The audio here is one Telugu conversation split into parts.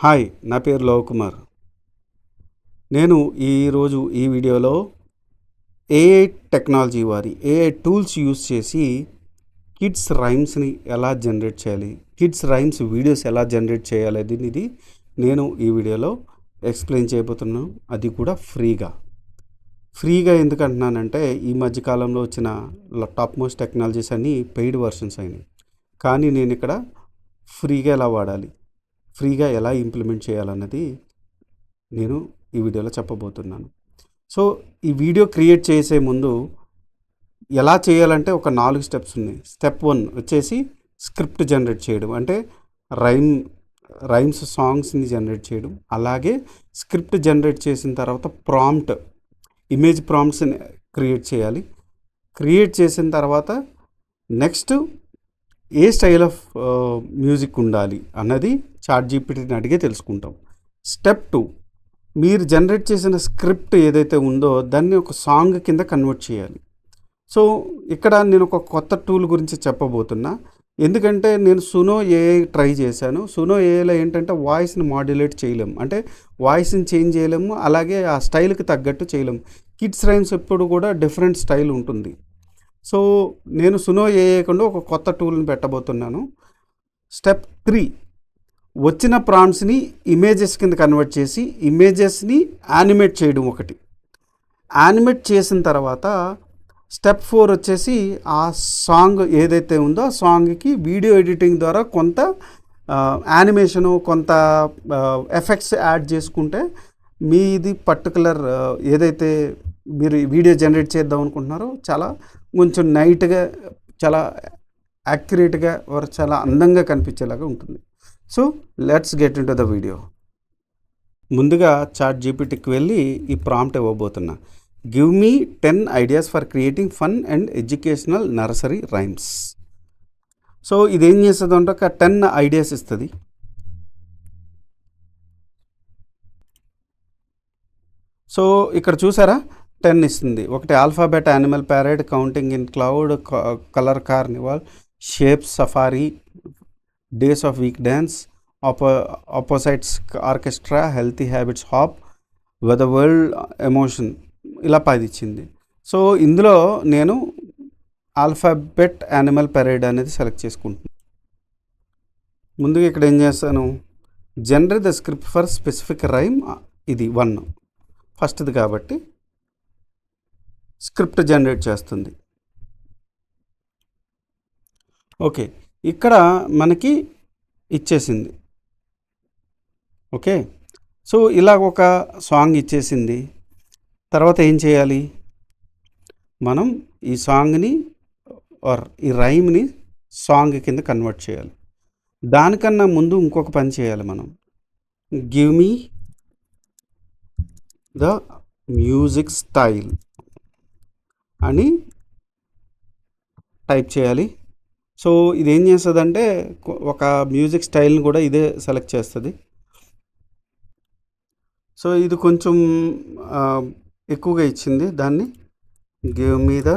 హాయ్, నా పేరు లవకుమార్. నేను ఈరోజు ఈ వీడియోలో ఏఐ టెక్నాలజీ వారి ఏఐ టూల్స్ యూస్ చేసి కిడ్స్ రైమ్స్ని ఎలా జనరేట్ చేయాలి, కిడ్స్ రైమ్స్ వీడియోస్ ఎలా జనరేట్ చేయాలి అనేది నేను ఈ వీడియోలో ఎక్స్ప్లెయిన్ చేయబోతున్నాను. అది కూడా ఫ్రీగా ఎందుకు అంటున్నానంటే ఈ మధ్యకాలంలో వచ్చిన టాప్ మోస్ట్ టెక్నాలజీస్ అన్నీ పెయిడ్ వర్షన్స్ అయినాయి. కానీ నేను ఇక్కడ ఫ్రీగా ఎలా వాడాలి, ఫ్రీగా ఎలా ఇంప్లిమెంట్ చేయాలన్నది నేను ఈ వీడియోలో చెప్పబోతున్నాను. సో ఈ వీడియో క్రియేట్ చేసే ముందు ఎలా చేయాలంటే ఒక 4 స్టెప్స్ ఉన్నాయి. స్టెప్ 1 వచ్చేసి స్క్రిప్ట్ జనరేట్ చేయడం, అంటే రైమ్స్ సాంగ్స్ని జనరేట్ చేయడం. అలాగే స్క్రిప్ట్ జనరేట్ చేసిన తర్వాత ఇమేజ్ ప్రాంప్ట్స్ని క్రియేట్ చేయాలి. క్రియేట్ చేసిన తర్వాత next A style of music ఉండాలి అన్నది చాట్‌జీపీటీని అడిగే తెలుసుకుంటాం. స్టెప్ 2, మీరు జనరేట్ చేసిన స్క్రిప్ట్ ఏదైతే ఉందో దాన్ని ఒక సాంగ్ కింద కన్వర్ట్ చేయాలి. సో ఇక్కడ నేను ఒక కొత్త టూల్ గురించి చెప్పబోతున్నా. ఎందుకంటే నేను సునో ఏఐ ట్రై చేశాను. సునో ఏఐలో ఏంటంటే వాయిస్ని మాడ్యులేట్ చేయలేము, అంటే వాయిస్ని చేంజ్ చేయలేము, అలాగే ఆ స్టైల్కి తగ్గట్టు చేయలేము. కిడ్స్ రైమ్స్ ఎప్పుడు కూడా డిఫరెంట్ స్టైల్ ఉంటుంది. సో నేను సునో ఏఐ కుండా ఒక కొత్త టూల్ని పెట్టబోతున్నాను. స్టెప్ 3, వచ్చిన ప్రాంప్ట్స్ని ఇమేజెస్ కింద కన్వర్ట్ చేసి ఇమేజెస్ని యానిమేట్ చేయడం ఒకటి. యానిమేట్ చేసిన తర్వాత స్టెప్ 4 వచ్చేసి ఆ సాంగ్ ఏదైతే ఉందో ఆ సాంగ్కి వీడియో ఎడిటింగ్ ద్వారా కొంత యానిమేషను, కొంత ఎఫెక్ట్స్ యాడ్ చేసుకుంటే మీది పర్టికులర్ ఏదైతే మీరు వీడియో జనరేట్ చేద్దాం అనుకుంటున్నారో కొంచెం నైట్గా, చాలా యాక్యురేట్గా, చాలా అందంగా కనిపించేలాగా ఉంటుంది. So let's get into the video. ముందుగా చాట్‌జీపీటీకి వెళ్ళి ఈ ప్రాంప్ట్ ఇవ్వబోతున్నా. Give me 10 ideas for creating fun and educational nursery rhymes. So ఇదేం చేస్తుంది అంటే ఒక 10 ఐడియాస్ ఇస్తుంది. సో ఇక్కడ చూసారా, 10 ఇస్తుంది. ఒకటి alphabet animal parade, counting in cloud, colour carnival, shape safari, days of week dance, opposites orchestra, healthy habits hop, weather world emotion, ఇలా 10 ఇచ్చింది. సో ఇందులో నేను ఆల్ఫాబెట్ యానిమల్ ప్యారెడ్ అనేది సెలెక్ట్ చేసుకుంటున్నాను. ముందుగా ఇక్కడ ఏం చేస్తాను, generate the script for specific rhyme. ఇది 1 ఫస్ట్ది కాబట్టి స్క్రిప్ట్ జనరేట్ చేస్తుంది. ఓకే, ఇక్కడ మనకి ఇచ్చేసింది. ఓకే, సో ఇలా ఒక సాంగ్ ఇచ్చేసింది. తర్వాత ఏం చేయాలి, మనం ఈ సాంగ్ని ఈ రైమ్ని సాంగ్ కింద కన్వర్ట్ చేయాలి. దానికన్నా ముందు ఇంకొక పని చేయాలి మనం. Give me the music style అని టైప్ చేయాలి. సో ఇదేం చేస్తుందంటే ఒక మ్యూజిక్ స్టైల్ని కూడా ఇదే సెలెక్ట్ చేస్తుంది. సో ఇది కొంచెం ఎక్కువగా ఇచ్చింది. దాన్ని give me the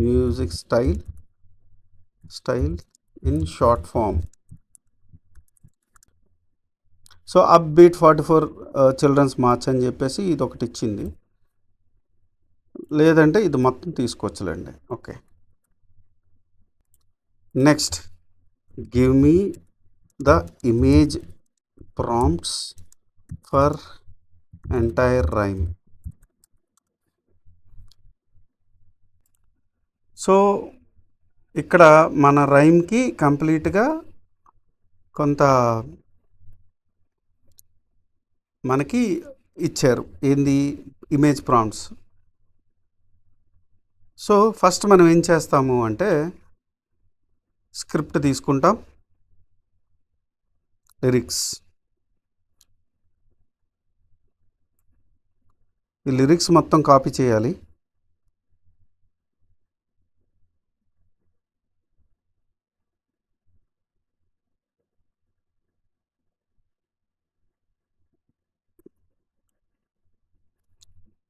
music style in short form. So up beat 44 children's march అని చెప్పేసి ఇది ఒకటి ఇచ్చింది. లేదంటే ఇది మొత్తం తీసుకోవచ్చులేండి. Okay, next give me the image prompts for entire rhyme. So ఇక్కడ మన రైమ్కి కంప్లీట్గా కొంత మనకి ఇచ్చారు. ఏంది, ఇమేజ్ ప్రాంప్ట్స్. సో ఫస్ట్ మనం ఏం చేస్తాము అంటే స్క్రిప్ట్ తీసుకుంటాం, ఈ లిరిక్స్ మొత్తం కాపీ చేయాలి.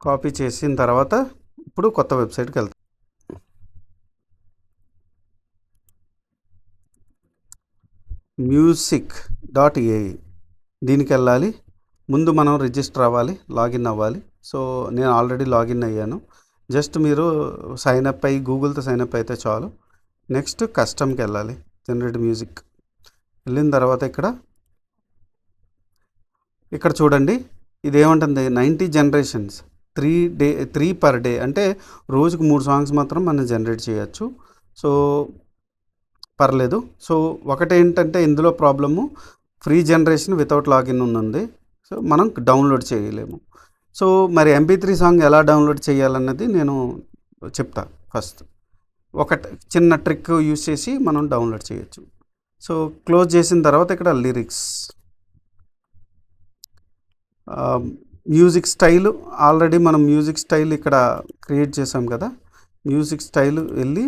కాపీ చేసిన తర్వాత ఇప్పుడు కొత్త వెబ్సైట్కి వెళ్తాం. music.ai. దీనికి వెళ్ళాలి. ముందు మనం రిజిస్టర్ అవ్వాలి, లాగిన్ అవ్వాలి. సో నేను ఆల్రెడీ లాగిన్ అయ్యాను. జస్ట్ మీరు సైన్ అప్ అయ్యి గూగుల్తో సైన్ అప్ అయితే చాలు. నెక్స్ట్ కస్టమ్కి వెళ్ళాలి, జనరేట్ మ్యూజిక్. వెళ్ళిన తర్వాత ఇక్కడ చూడండి, ఇదేమంటుంది 90 జనరేషన్స్ 3 పర్ డే, అంటే రోజుకు 3 సాంగ్స్ మాత్రం మనం జనరేట్ చేయొచ్చు. సో పర్లేదు. సో ఒకటేంటంటే ఇందులో problem, free generation without login ఉంది. సో మనం డౌన్లోడ్ చేయలేము. సో మరి MP3 సాంగ్ ఎలా డౌన్లోడ్ చేయాలన్నది నేను చెప్తా. ఫస్ట్ ఒక చిన్న ట్రిక్ యూస్ చేసి మనం డౌన్లోడ్ చేయొచ్చు. సో క్లోజ్ చేసిన తర్వాత ఇక్కడ లిరిక్స్, మ్యూజిక్ స్టైల్, ఆల్రెడీ మనం మ్యూజిక్ స్టైల్ ఇక్కడ క్రియేట్ చేసాం కదా. మ్యూజిక్ స్టైల్ వెళ్ళి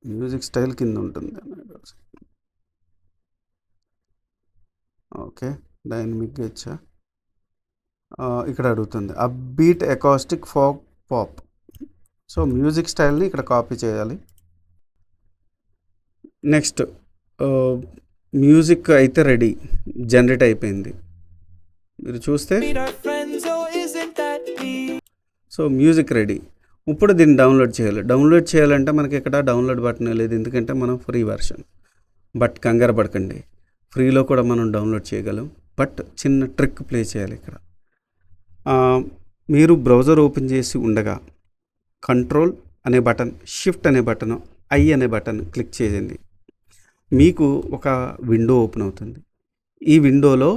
మ్యూజిక్ స్టైల్ కింద ఉంటుంది. ఓకే, డైనమిక్గా ఇచ్చా. ఇక్కడ అడుగుతుంది upbeat acoustic folk pop. So music స్టైల్ని ఇక్కడ కాపీ చేయాలి. నెక్స్ట్ మ్యూజిక్ అయితే రెడీ, జనరేట్ అయిపోయింది. మీరు చూస్తే సో మ్యూజిక్ రెడీ. ఇప్పుడు దీన్ని డౌన్లోడ్ చేయాలి. డౌన్లోడ్ చేయాలంటే మనకి ఇక్కడ డౌన్లోడ్ బటన్ లేదు, ఎందుకంటే మనం ఫ్రీ వర్షన్. బట్ కంగారు పడకండి, ఫ్రీలో కూడా మనం డౌన్లోడ్ చేయగలం. బట్ చిన్న ట్రిక్ ప్లే చేయాలి ఇక్కడ. మీరు బ్రౌజర్ ఓపెన్ చేసి ఉండగా కంట్రోల్ అనే బటన్, షిఫ్ట్ అనే బటన్, ఐ అనే బటన్ క్లిక్ చేయండి. మీకు ఒక విండో ఓపెన్ అవుతుంది. ఈ విండోలో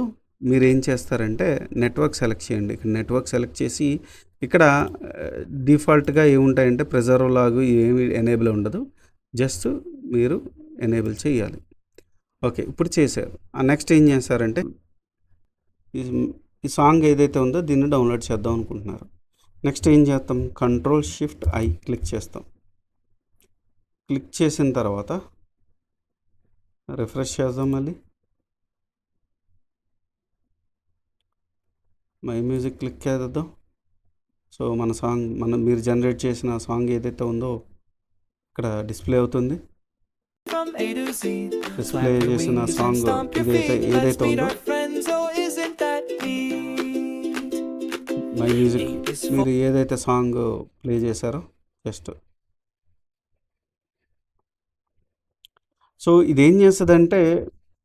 మీరు ఏం చేస్తారంటే నెట్వర్క్ సెలెక్ట్ చేయండి. ఇక్కడ నెట్వర్క్ సెలెక్ట్ చేసి ఇక్కడ డిఫాల్ట్గా ఏముంటాయంటే ప్రిజర్వ్ లాగు ఏమి ఎనేబుల్ ఉండదు, జస్ట్ మీరు ఎనేబుల్ చేయాలి. ఓకే, ఇప్పుడు చేశారు. నెక్స్ట్ ఏం చేస్తారంటే ఈ సాంగ్ ఏదైతే ఉందో దీన్ని డౌన్లోడ్ చేద్దాం అనుకుంటున్నారు. నెక్స్ట్ ఏం చేస్తాం, కంట్రోల్ షిఫ్ట్ ఐ క్లిక్ చేస్తాం. క్లిక్ చేసిన తర్వాత రిఫ్రెష్ చేద్దాం. మళ్ళీ మై మ్యూజిక్ క్లిక్ చేద్దాం. సో మన సాంగ్, మీరు జనరేట్ చేసిన సాంగ్ ఏదైతే ఉందో ఇక్కడ డిస్ప్లే అవుతుంది. డిస్ప్లే చేసిన సాంగ్ ఏదైతే ఉందో మై మ్యూజిక్, మీరు ఏదైతే సాంగ్ ప్లే చేశారో జస్ట్. సో ఇదేం చేస్తుందంటే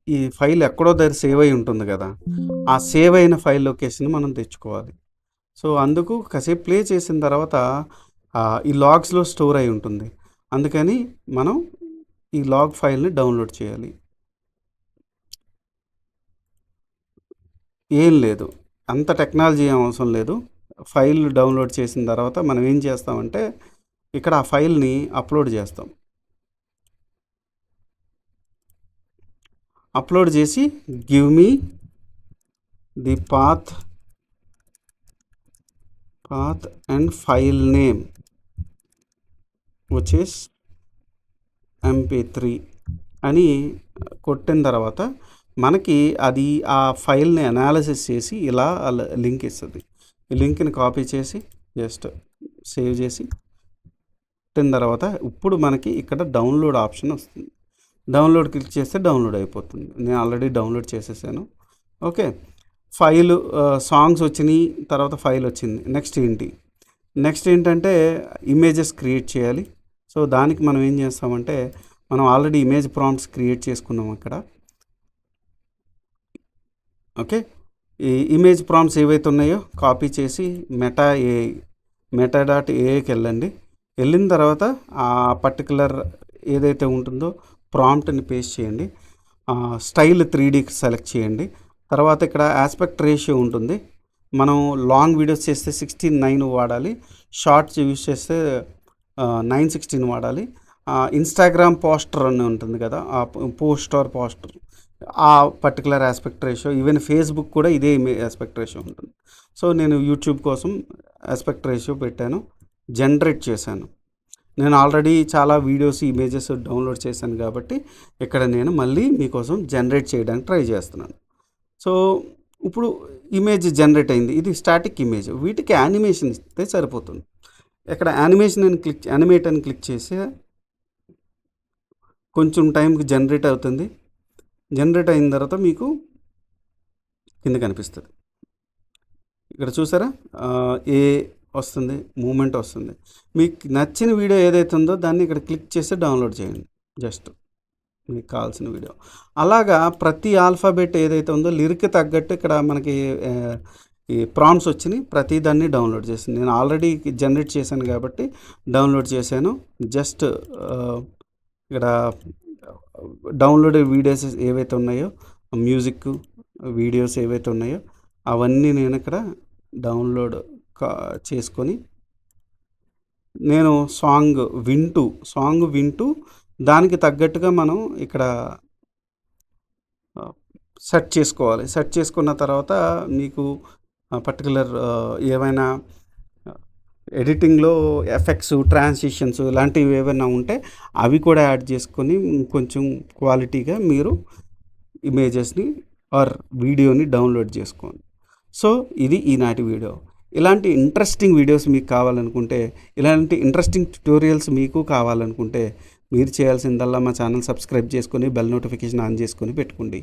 ఈ ఫైల్ ఎక్కడో దగ్గర సేవ్ అయి ఉంటుంది కదా, ఆ సేవ్ అయిన ఫైల్ లొకేషన్ మనం తెచ్చుకోవాలి. సో అందుకు కాసేపు ప్లే చేసిన తర్వాత ఈ లాగ్స్లో స్టోర్ అయి ఉంటుంది. అందుకని మనం ఈ లాగ్ ఫైల్ని డౌన్లోడ్ చేయాలి. ఏం లేదు, అంత టెక్నాలజీ ఏం అవసరం లేదు. ఫైల్ డౌన్లోడ్ చేసిన తర్వాత మనం ఏం చేస్తామంటే ఇక్కడ ఆ ఫైల్ని అప్లోడ్ చేస్తాం. అప్లోడ్ చేసి give me the path and file name which is MP3 అని కొట్టిన తర్వాత మనకి అది ఆ ఫైల్ని అనాలిసిస్ చేసి ఇలా లింక్ ఇస్తుంది. ఈ లింక్ని కాపీ చేసి జస్ట్ సేవ్ చేసి పెట్టిన తర్వాత ఇప్పుడు మనకి ఇక్కడ డౌన్లోడ్ ఆప్షన్ వస్తుంది. డౌన్లోడ్ క్లిక్ చేస్తే డౌన్లోడ్ అయిపోతుంది. నేను ఆల్రెడీ డౌన్లోడ్ చేసేసాను. ఓకే, ఫైల్ సాంగ్స్ వచ్చినాయి, తర్వాత ఫైల్ వచ్చింది. నెక్స్ట్ ఏంటంటే ఇమేజెస్ క్రియేట్ చేయాలి. సో దానికి మనం ఏం చేస్తామంటే మనం ఆల్రెడీ ఇమేజ్ ప్రాంప్ట్స్ క్రియేట్ చేసుకున్నాం అక్కడ. ఓకే, ఈ ఇమేజ్ ప్రాంప్ట్స్ ఏవైతే ఉన్నాయో కాపీ చేసి మెటా.ఏఐకి వెళ్ళండి. వెళ్ళిన తర్వాత ఆ పర్టికులర్ ఏదైతే ఉంటుందో ప్రాంప్ట్ని పేస్ట్ చేయండి. స్టైల్ 3D సెలెక్ట్ చేయండి. తర్వాత ఇక్కడ ఆస్పెక్ట్ రేషియో ఉంటుంది. మనం లాంగ్ వీడియోస్ చేస్తే 16:9 వాడాలి, షార్ట్స్ యూస్ చేస్తే 9:16 వాడాలి. ఇన్స్టాగ్రామ్ పోస్టర్ అని ఉంటుంది కదా, ఆ పోస్టర్ ఆ particular aspect ratio, even Facebook కూడా ఇదే ఆస్పెక్ట్ రేషియో ఉంటుంది. సో నేను యూట్యూబ్ కోసం ఆస్పెక్ట్ రేషియో పెట్టాను, జనరేట్ చేశాను. నేను ఆల్రెడీ చాలా వీడియోస్ ఇమేజెస్ డౌన్లోడ్ చేశాను కాబట్టి ఇక్కడ నేను మళ్ళీ మీకోసం జనరేట్ చేయడానికి ట్రై చేస్తున్నాను. సో ఇప్పుడు ఇమేజ్ జనరేట్ అయింది. ఇది స్టాటిక్ ఇమేజ్, వీటికి యానిమేషన్ ఇస్తే సరిపోతుంది. ఇక్కడ యానిమేట్ అని క్లిక్ చేసి కొంచెం టైంకి జనరేట్ అవుతుంది. జనరేట్ అయిన తర్వాత మీకు కింద కనిపిస్తుంది. ఇక్కడ చూసారా ఏ వస్తుంది, మూమెంట్ వస్తుంది. మీకు నచ్చిన వీడియో ఏదైతే ఉందో దాన్ని ఇక్కడ క్లిక్ చేసి డౌన్లోడ్ చేయండి. జస్ట్ మీకు కావాల్సిన వీడియో. అలాగా ప్రతి ఆల్ఫాబెట్ ఏదైతే ఉందో లిరిక్ తగ్గట్టు ఇక్కడ మనకి ఈ ప్రాంప్ట్స్ వచ్చినాయి. ప్రతి దాన్ని డౌన్లోడ్ చేసాను. నేను ఆల్రెడీ జనరేట్ చేశాను కాబట్టి డౌన్లోడ్ చేశాను. జస్ట్ ఇక్కడ డౌన్లోడ్ వీడియోస్ ఏవైతే ఉన్నాయో, మ్యూజిక్ వీడియోస్ ఏవైతే ఉన్నాయో అవన్నీ నేను ఇక్కడ డౌన్లోడ్ చేసుకొని నేను సాంగ్ వింటూ దానికి తగ్గట్టుగా మనం ఇక్కడ సెట్ చేసుకోవాలి. సెట్ చేసుకున్న తర్వాత మీకు పర్టికులర్ ఏమైనా ఎడిటింగ్లో ఎఫెక్ట్స్, ట్రాన్సిషన్స్ ఇలాంటివి ఏమైనా ఉంటే అవి కూడా యాడ్ చేసుకొని కొంచెం క్వాలిటీగా మీరు ఇమేజెస్ని ఆర్ వీడియోని డౌన్లోడ్ చేసుకోండి. సో ఇది ఈనాటి వీడియో. ఇలాంటి ఇంట్రెస్టింగ్ వీడియోస్ మీకు కావాలనుకుంటే, ఇలాంటి ఇంట్రెస్టింగ్ ట్యుటోరియల్స్ మీకు కావాలనుకుంటే మీరు చేయాల్సిందల్లా మా ఛానల్ సబ్స్క్రైబ్ చేసుకొని బెల్ నోటిఫికేషన్ ఆన్ చేసుకొని పెట్టుకోండి.